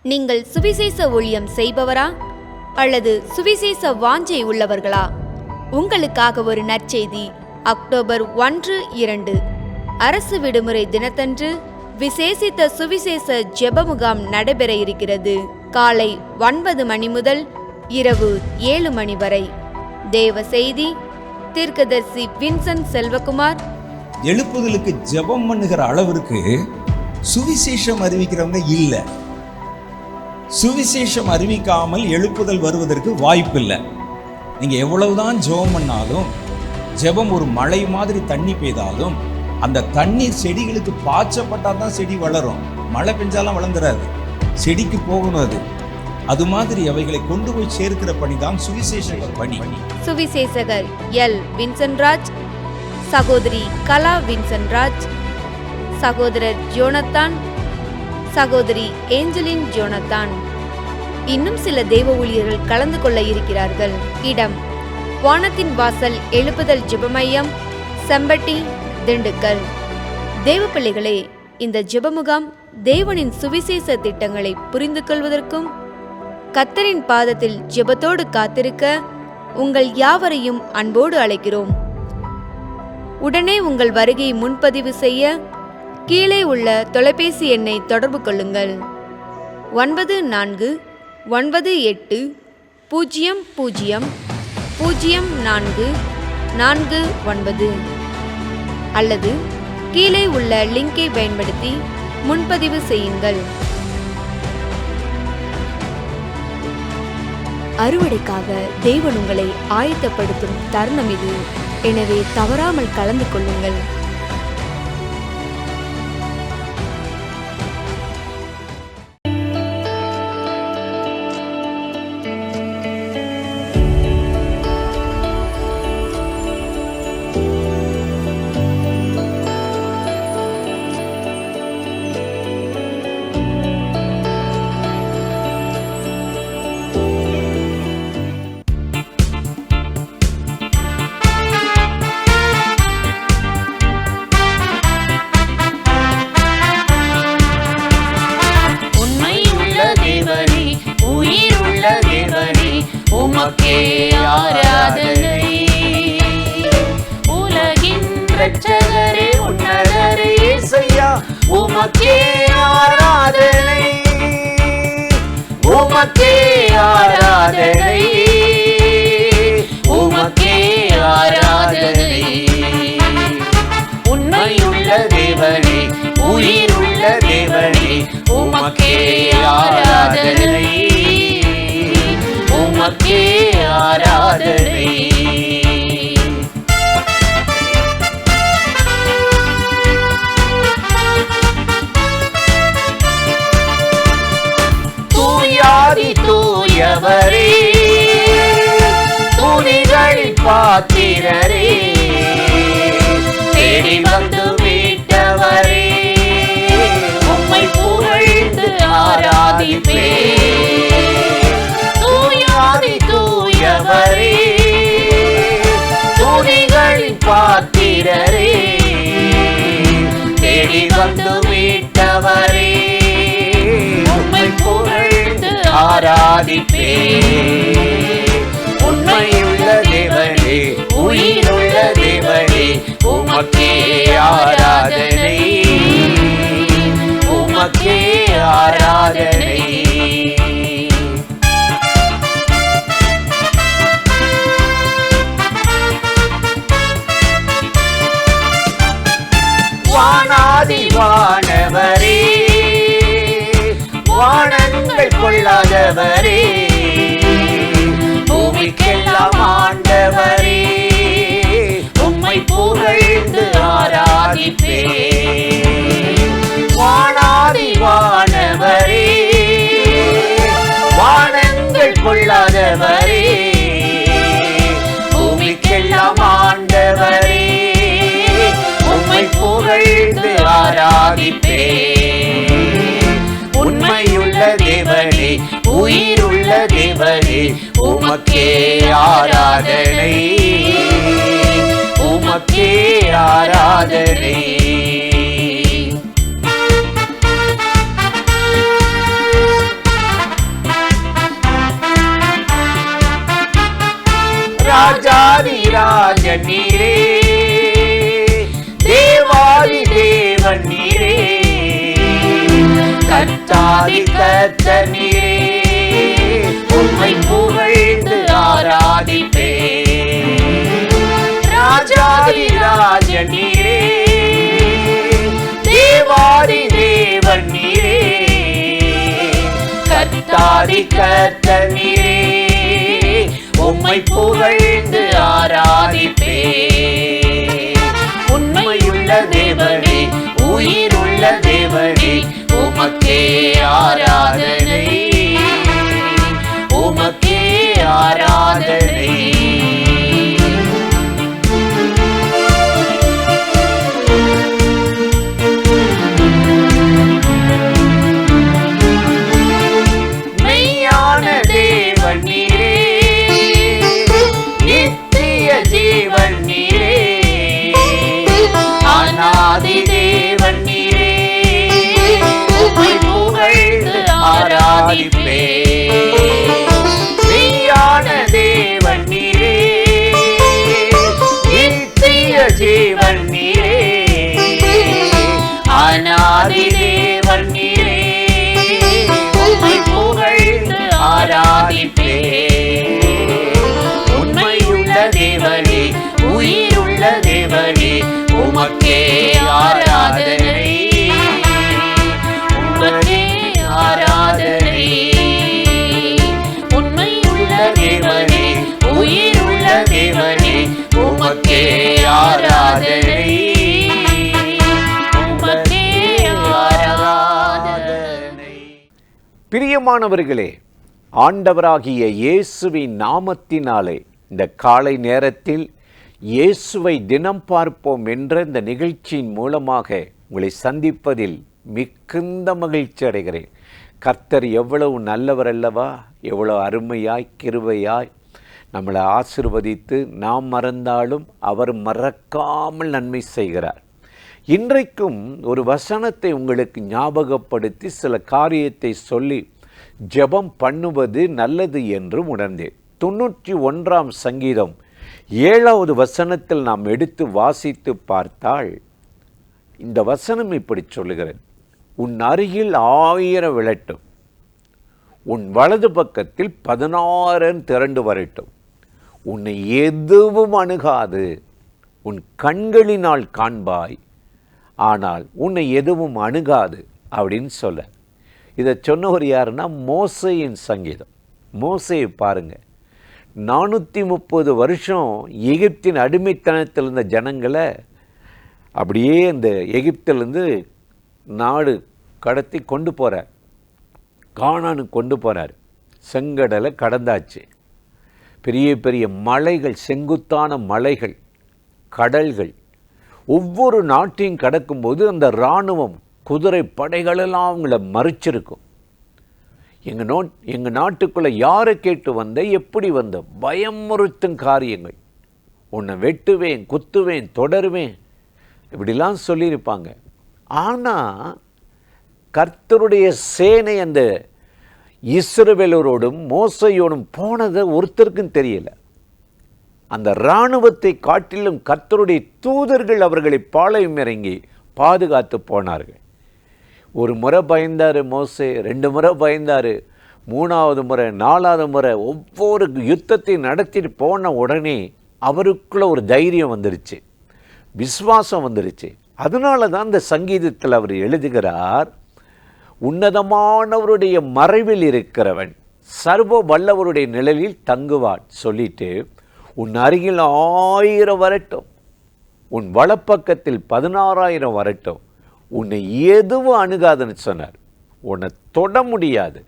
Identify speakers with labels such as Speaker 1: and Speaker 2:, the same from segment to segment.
Speaker 1: நீங்கள் சுவிசேஷ ஊழியம் செய்பவரா அல்லது சுவிசேஷ வாஞ்சை உள்ளவர்களா? உங்களுக்காக ஒரு நற்செய்தி. அக்டோபர் 1-2 அரசு விடுமுறை தினத்தன்று விசேஷித்த சுவிசேஷ ஜெப முகாம் நடைபெற இருக்கிறது. காலை 9 மணி முதல் இரவு 7 மணி வரை. தேவ செய்தி தீர்க்கதரிசி வின்சென்ட் செல்வகுமார்.
Speaker 2: எழுப்புதலுக்கு ஜெபம் பண்ணுகிற அளவிற்கு சுவிசேஷம் அறிவிக்கிறவங்க இல்லை. சுவிசேஷம் அறிவிக்காமல் எழுப்புதல் வருவதற்கு வாய்ப்பில்லை. நீங்க எவ்வளவுதான் ஜெபம் பண்ணாலும், ஜெபம் ஒரு மழை மாதிரி தண்ணி பெய்தாலும் அந்த தண்ணீர் செடிகளுக்கு பாய்ச்சப்பட்டால் தான் செடி வளரும். மழை பெஞ்சாலும் வளர்ந்துடாது, செடிக்கு போகணும். அது மாதிரி அவைகளை கொண்டு போய் சேர்க்கிற பணிதான் சுவிசேஷகர் பணி.
Speaker 1: சுவிசேஷகர் எல் வின்சென்ட்ராஜ், சகோதரி கலா வின்சென்ட்ராஜ், சகோதரர் ஜோனத்தான், சகோதரி ஏஞ்சலின் ஜோனத்தான். இன்னும் சில தேவ ஊழியர்கள் கலந்து கொள்ள இருக்கிறார்கள். இடம் வானத்தின் வாசல் எழுப்புதல் ஜெபமையம், செம்பட்டி, திண்டுக்கல். தேவ பிள்ளைகளே, இந்த ஜெபமுகாம் தேவனின் சுவிசேஷ திட்டங்களை புரிந்து கொள்வதற்கும் கர்த்தரின் பாதத்தில் ஜெபத்தோடு காத்திருக்க உங்கள் யாவரையும் அன்போடு அழைக்கிறோம். உடனே உங்கள் வருகையை முன்பதிவு செய்ய கீழே உள்ள தொலைபேசி எண்ணை தொடர்பு கொள்ளுங்கள். 94000449 அல்லது கீழே உள்ள லிங்கை பயன்படுத்தி முன்பதிவு செய்யுங்கள். அறுவடைக்காக தேவன் உங்களை ஆயத்தப்படுத்தும் தருணம் இது. எனவே தவறாமல் கலந்து கொள்ளுங்கள்.
Speaker 3: உமக்கே ஆராதனை. உலகின் இரட்சகரே உன்னதரே இயேசுயா, உமக்கே ஆராதனை. உமக்கே ஆராதனை, உமக்கே ஆராதனை. உண்மையுள்ள தேவனே, உயிருள்ள தேவனே, உமக்கே ஆராதனை. உமக்கே ஆராதனை. தூயாதி தூயவரே, துணிகளின் பாத்திரரே, தேடி வந்து மீட்டவரே, உம்மை புகழ்ந்து ஆராதிப்பே. தூயவரே, துணிகளின் பாத்திரரே, தேடி வந்து மீட்டவரே, உம்மை புகழ்ந்து ஆராதிப்பே. உண்மையுள்ள தேவனே, உயிருள்ள தேவனே, உமக்கே ஆராதனை. உமக்கே ஆராதனை. வானாதி வானவரே, வானங்கள் கொள்ளாதவரே, பூமிக்கெல்லாம் ஆண்டவரே, உம்மை புகழ்ந்து ஆராதிப்பே. வானாதி வானவரே, வானங்கள் கொள்ளாதவரே, பூமிக்கெல்லாம் ஆண்டவரே, உம்மை புகழ்ந்து ஆராதிப்பே. உண்மையுள்ள தேவனே, உயிருள்ள தேவனே, உமக்கே ஆராதனை. உமக்கே ஆராதனை. ராஜாதி ராஜன் நீரே, தேவாதி தேவன் நீரே, கர்த்தாதி கர்த்தர் நீரே, உம்மை புகழ்ந்து ஆராதிப்பே. ராஜாதி ராஜன் நீரே, தேவாதி தேவன் நீரே, கர்த்தாதி கர்த்தர் நீரே, உம்மை புகழ்ந்து ஆராதிப்பே. உண்மையுள்ள தேவனே, உயிருள்ள தேவனே, உமக்கே ஆராதனை, உமக்கே ஆராதனை. மெய்யான தேவன் நீரே, நித்திய ஜீவன் நீரே, அநாதி தேவன் நீரே, உம்மை புகழ்ந்து ஆராதிப்பே. மெய்யான தேவன் நீரே, நித்திய ஜீவன் நீரே, அநாதி தேவன் நீரே, உம்மை புகழ்ந்து ஆராதிப்பே. உண்மையுள்ள தேவனே, உயிருள்ள தேவனே, உமக்கே ஆராதனை, உமக்கே ஆராதனை. உண்மையுள்ள தேவனே, உயிருள்ள தேவனே, உமக்கே ஆராதனை, உமக்கே ஆராதனை.
Speaker 4: பிரியமானவர்களே, ஆண்டவராகிய இயேசுவின் நாமத்தினாலே இந்த காலை நேரத்தில் இயேசுவை தினம் பார்ப்போம் என்ற இந்த நிகழ்ச்சியின் மூலமாக உங்களை சந்திப்பதில் மிகுந்த மகிழ்ச்சி அடைகிறேன். கர்த்தர் எவ்வளவு நல்லவர் அல்லவா, எவ்வளவு அருமையாய் கிருபையாய் நம்மளை ஆசீர்வதித்து நாம் மறந்தாலும் அவர் மறக்காமல் நன்மை செய்கிறார். இன்றைக்கும் ஒரு வசனத்தை உங்களுக்கு ஞாபகப்படுத்தி சில காரியத்தை சொல்லி ஜெபம் பண்ணுவது நல்லது என்று உணர்ந்தேன். 91ஆம் சங்கீதம் 7வது வசனத்தில் நாம் எடுத்து வாசித்து பார்த்தால் இந்த வசனம் இப்படி சொல்லுகிறது: உன் அருகில் 1000 விழட்டும், உன் வலது பக்கத்தில் 16 திரண்டு வரட்டும், உன்னை எதுவும் அணுகாது, உன் கண்களினால் காண்பாய், ஆனால் உன்னை எதுவும் அணுகாது அப்படின்னு சொல்ல. இதை சொன்னவர் யாருன்னா மோசேயின் சங்கீதம். மோசேயை பாருங்க, 430 வருஷம் எகிப்தின் அடிமைத்தனத்தில் இருந்த ஜனங்களை அப்படியே அந்த எகிப்திலிருந்து நாடு கடத்தி கொண்டு போகிறார், கானானுக்கு கொண்டு போகிறார். செங்கடலை கடந்தாச்சு. பெரிய பெரிய மலைகள், செங்குத்தான மலைகள், கடல்கள், ஒவ்வொரு நாட்டையும் கடக்கும்போது அந்த இராணுவம் குதிரை படைகளெல்லாம் அவங்கள மறிச்சிருக்கும். எங்கள் நாட்டுக்குள்ளே யாரை கேட்டு வந்த, எப்படி வந்த, பயமுறுத்தும் காரியங்கள், உன்னை வெட்டுவேன், குத்துவேன், தொடருவேன், இப்படிலாம் சொல்லியிருப்பாங்க. ஆனால் கர்த்தருடைய சேனை அந்த இஸ்ரவேலரோடும் மோசையோடும் போனதை ஒருத்தருக்கும் தெரியல. அந்த இராணுவத்தை காட்டிலும் கர்த்தருடைய தூதர்கள் அவர்களை பாளையம் இறங்கி பாதுகாத்து போனார்கள். ஒரு முறை பயந்தார் மோசே, 2 முறை பயந்தார், 3வது முறை, 4வது முறை, ஒவ்வொரு யுத்தத்தை நடத்திட்டு போன உடனே அவருக்குள்ள ஒரு தைரியம் வந்துருச்சு, விசுவாசம் வந்துருச்சு. அதனால தான் இந்த சங்கீதத்தில் அவர் எழுதுகிறார், உன்னதமானவருடைய மறைவில் இருக்கிறவன் சர்வ வல்லவருடைய நிழலில் தங்குவான் சொல்லிட்டு, உன் அருகில் 1000 வரட்டும், உன் வலப்பக்கத்தில் 16,000 வரட்டும், உன்னை எதுவும் அணுகாதுன்னு சொன்னார். உன்னை தொட முடியாது,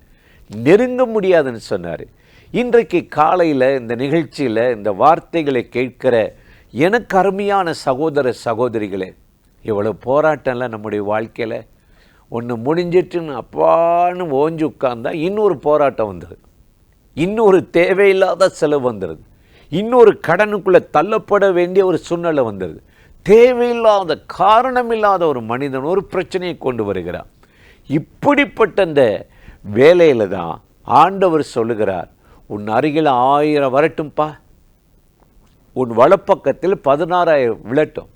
Speaker 4: நெருங்க முடியாதுன்னு சொன்னார். இன்றைக்கு காலையில் இந்த நிகழ்ச்சியில் இந்த வார்த்தைகளை கேட்கிற எனக்கு அருமையான சகோதர சகோதரிகளே, எவ்வளோ போராட்டம்ல நம்முடைய வாழ்க்கையில். ஒன்று முடிஞ்சிட்டுன்னு அப்பான்னு ஓஞ்சி உட்கார்ந்தா இன்னொரு போராட்டம் வந்துடுது, இன்னொரு தேவையில்லாத செலவு வந்துடுது, இன்னொரு கடனுக்குள்ளே தள்ளப்பட வேண்டிய ஒரு சூழ்நிலை வந்துடுது. தேவையில்லாத காரணமில்லாத ஒரு மனிதன் ஒரு பிரச்சனையை கொண்டு வருகிறான். இப்படிப்பட்ட அந்த வேலையில் தான் ஆண்டவர் சொல்லுகிறார், உன் அருகில் 1000 வரட்டும்பா, உன் வலப்பக்கத்தில் 16,000 விழட்டும்,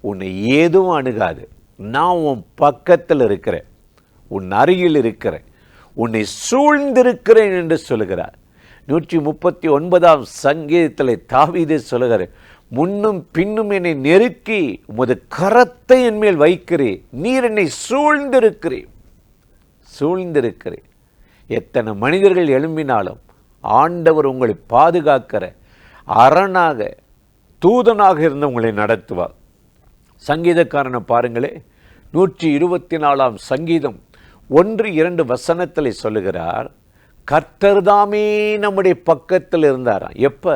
Speaker 4: உன்னை ஏதும் அணுகாது. நான் உன் பக்கத்தில் இருக்கிறேன், உன் அருகில் இருக்கிறேன், உன்னை சூழ்ந்திருக்கிறேன் என்று சொல்லுகிறார். 139ஆம் சங்கீதத்தில் தாவீது சொல்லுகிறார், முன்னும் பின்னும் என்னை நெருக்கி உமது கரத்தை என் மேல் வைக்கிறேன், நீர் என்னை சூழ்ந்திருக்கிறேன். எத்தனை மனிதர்கள் எழும்பினாலும் ஆண்டவர் உங்களை பாதுகாக்கிற அரணாக தூதனாக இருந்து உங்களை நடத்துவார். சங்கீதக்காரனை பாருங்களே, 124ஆம் சங்கீதம் 1-2 வசனத்தில் சொல்லுகிறார், கர்த்தர்தாமே நம்முடைய பக்கத்தில் இருந்தாராம். எப்ப?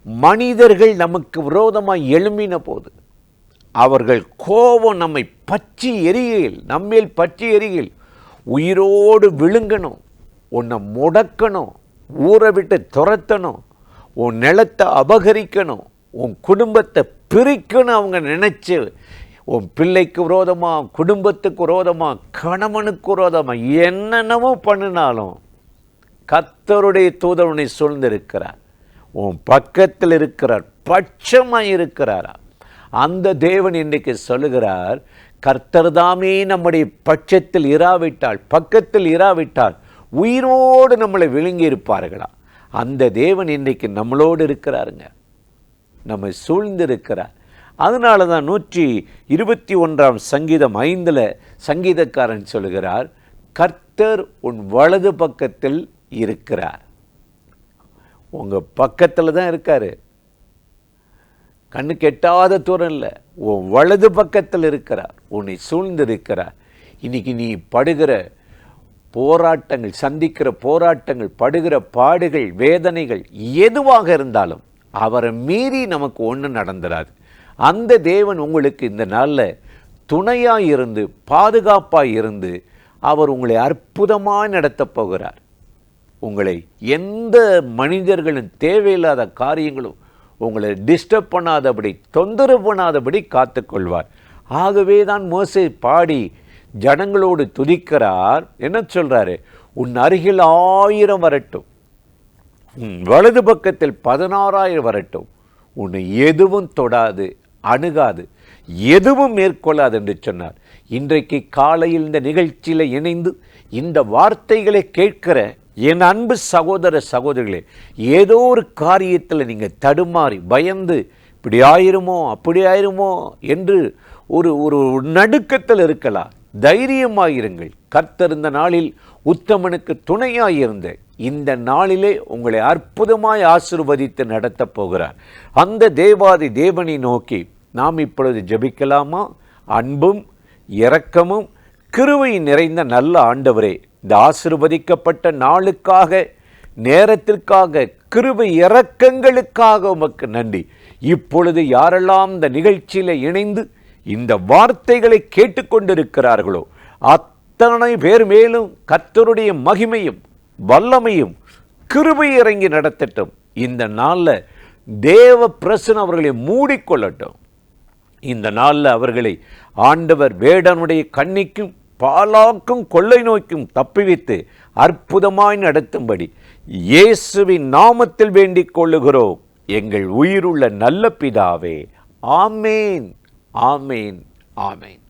Speaker 4: மனிதர்கள் நமக்கு விரோதமாக எழும்பின போது, அவர்கள் கோபம் நம்மை பற்றி எரிகையில், நம்மேல் பற்றி எரிகையில், உயிரோடு விழுங்கணும், உன்னை முடக்கணும், ஊரை விட்டு துரத்தணும், உன் நிலத்தை அபகரிக்கணும், உன் குடும்பத்தை பிரிக்கணும் அவங்க நினைச்சு, உன் பிள்ளைக்கு விரோதமாக, குடும்பத்துக்கு விரோதமாக, கணவனுக்கு விரோதமாக என்னென்னமோ பண்ணினாலும் கர்த்தருடைய தூதர் உன்னை சூழ்ந்திருக்கிறார், உன் பக்கத்தில் இருக்கிறார், பட்சமாக இருக்கிறாரா. அந்த தேவன் இன்றைக்கு சொல்லுகிறார், கர்த்தர்தாமே நம்முடைய பட்சத்தில் இராவிட்டால், பக்கத்தில் இராவிட்டால் உயிரோடு நம்மளை விழுங்கி இருப்பார்களா. அந்த தேவன் இன்றைக்கு நம்மளோடு இருக்கிறாருங்க, நம்மை சூழ்ந்திருக்கிறார். அதனால தான் 121ஆம் சங்கீதம் 5 சங்கீதக்காரன் சொல்லுகிறார், கர்த்தர் உன் வலது பக்கத்தில் இருக்கிறார். உங்கள் பக்கத்தில் தான் இருக்காரு, கண்ணுக்கு எட்டாத தூரம் இல்லை, உன் வலது பக்கத்தில் இருக்கிறார், உன்னை சூழ்ந்திருக்கிறார். இன்னைக்கு நீ படுகிற போராட்டங்கள், சந்திக்கிற போராட்டங்கள், படுகிற பாடுகள், வேதனைகள் எதுவாக இருந்தாலும் அவரை மீறி நமக்கு ஒன்றும் நடந்துடாது. அந்த தேவன் உங்களுக்கு இந்த நாளில் துணையாக இருந்து, பாதுகாப்பாக இருந்து, அவர் உங்களை அற்புதமாக நடத்தப் போகிறார். உங்களை எந்த மனிதர்களும் தேவையில்லாத காரியங்களும் உங்களை டிஸ்டர்ப் பண்ணாதபடி, தொந்தரவு பண்ணாதபடி காத்துக்கொள்வார். ஆகவே தான் மோசே பாடி ஜனங்களோடு துதிக்கிறார். என்ன சொல்றாரு? உன் அருகில் 1000 வரட்டும், உன் வலது பக்கத்தில் 16,000 வரட்டும், உன்னை எதுவும் தொடாது, அணுகாது, எதுவும் மேற்கொள்ளாது என்று சொன்னார். இன்றைக்கு காலையில் இந்த நிகழ்ச்சியில் இணைந்து இந்த வார்த்தைகளை கேட்கிற என் அன்பு சகோதர சகோதரிகளே, ஏதோ ஒரு காரியத்தில் நீங்கள் தடுமாறி பயந்து இப்படி ஆயிருமோ அப்படி ஆயிருமோ என்று ஒரு நடுக்கத்தில் இருக்கலாம். தைரியமாயிருங்கள். கர்த்தர் இந்த நாளில் உத்தமனுக்கு துணையாயிருந்த இந்த நாளிலே உங்களை அற்புதமாய் ஆசீர்வதித்து நடத்தப் போகிறார். அந்த தேவாதி தேவனை நோக்கி நாம் இப்பொழுது ஜெபிக்கலாமா? அன்பும் இரக்கமும் கிருபை நிறைந்த நல்ல ஆண்டவரே, இந்த ஆசீர்வதிக்கப்பட்ட நாளுக்காக, நேரத்திற்காக, கிருபை இரக்கங்களுக்காக உமக்கு நன்றி. இப்பொழுது யாரெல்லாம் இந்த நிகழ்ச்சியில் இணைந்து இந்த வார்த்தைகளை கேட்டுக்கொண்டிருக்கிறார்களோ அத்தனை பேர் மேலும் கர்த்தருடைய மகிமையும் வல்லமையும் கிருபை இறங்கி நடத்தட்டும். இந்த நாளில் தேவ பிரசன்னம் அவர்களை மூடிக்கொள்ளட்டும். இந்த நாளில் அவர்களை ஆண்டவர் வேடனுடைய கண்ணிக்கும் பாலாக்கும் கொள்ளை நோய்க்கும் தப்பிவித்து அற்புதமாய் நடத்தும்படி இயேசுவின் நாமத்தில் வேண்டிக் கொள்ளுகிறோம் எங்கள் உயிருள்ள நல்ல பிதாவே. ஆமேன், ஆமேன், ஆமேன்.